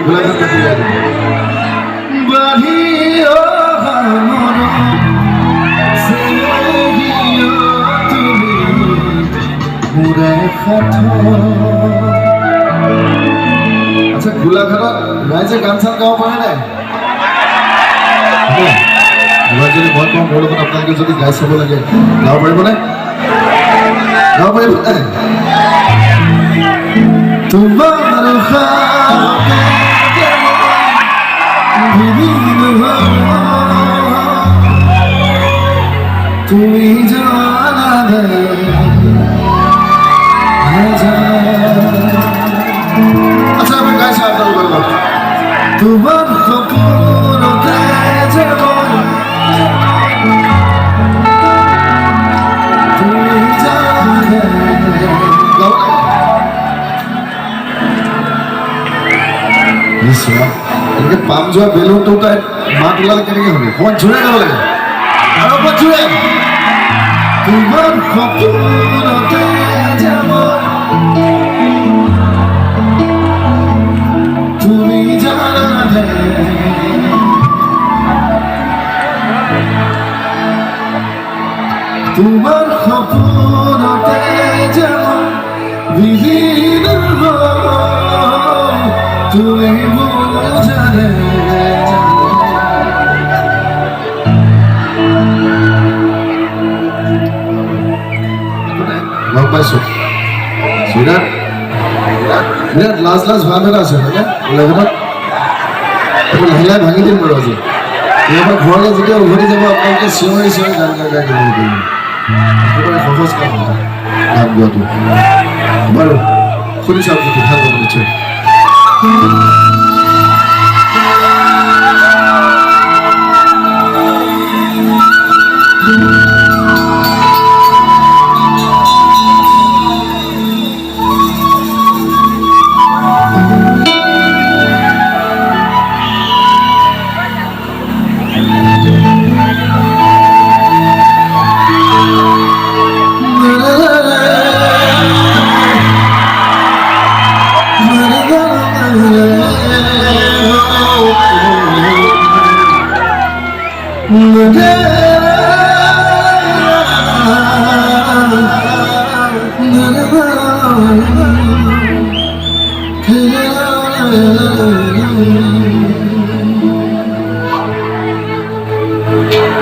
গোলাঘাট দিয়ে বাহিও মন সেগিও তুমি মুরে খাথ আচ্ছা গোলাঘাটত ৰাইজে গান চান গাব পাৰে নাই এবাৰ যদি মই কওঁ মোৰ লগত আপোনালোকে যদি গাই চাব লাগে গাব পাৰিবনে গাব পাৰিবনে তোমাৰ তুমি জানা দে আচ্ছা আমি গাইছি আপনাদের বলবো তোমার সপনতে যেমন তুমি জানা দে এনেকে পাম যোৱা বেলুনটো তাই মাত ওলালে কেনেকে হ'ব অকণমান জোৰে গাব লাগে আৰু অকণমান জোৰে তোমাৰ সপোনতে যাব তুমি জানানে তোমাৰ সপোনতে যাব বিভিন্ন তুমি বুঝালে লগ পাইছো বিৰাট বিৰাট লাজ লাজ ভাৱ এটা আছে হয়নে গোলাঘাটত লাহে লাহে ভাঙি দিম বাৰু আজি এবাৰ ঘৰলৈ যেতিয়া উভতি যাব আপোনালোকে চিঞৰি চিঞৰি গান গাই গাই গাব পাৰিব একেবাৰে সহজ কাম গান গোৱাটো বাৰু শুনি চাওক ভাল পাব নিশ্চয়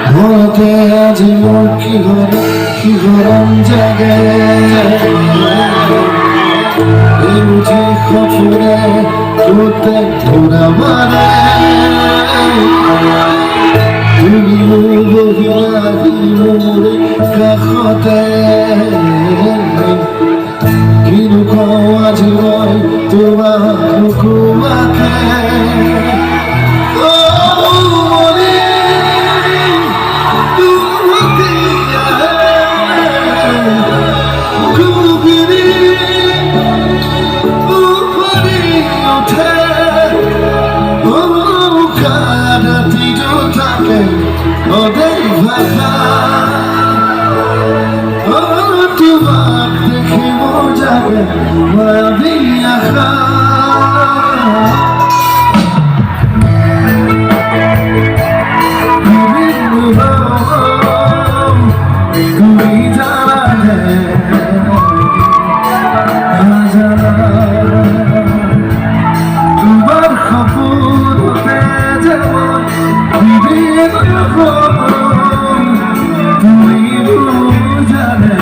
ঘৰতে আজি মোৰ কি গৰম জাগে এই মুঠি সপোনে তোতে ধৰা মানে তুমিও বহিলা মোৰ কাষতে কিনো কওঁ আজি মই তোমাক নোকোৱাকে তোমাক দেখিব যাবে মায়াবী আশা তুমি জানানে তোমার সপোনতে যেমন তুমি বুঝানে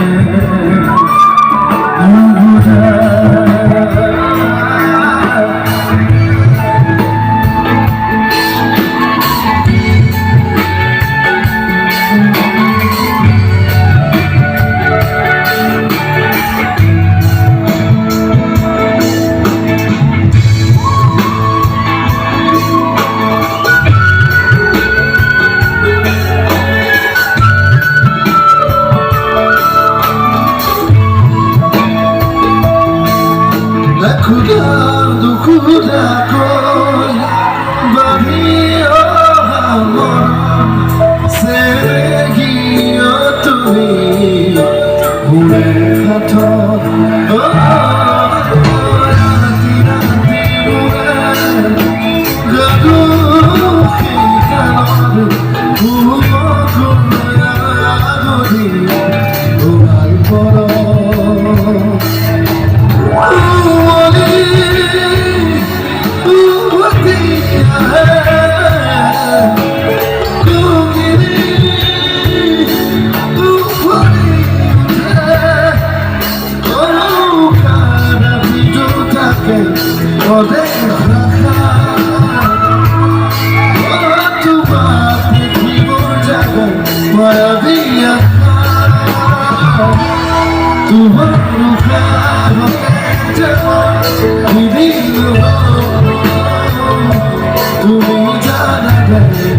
লাগে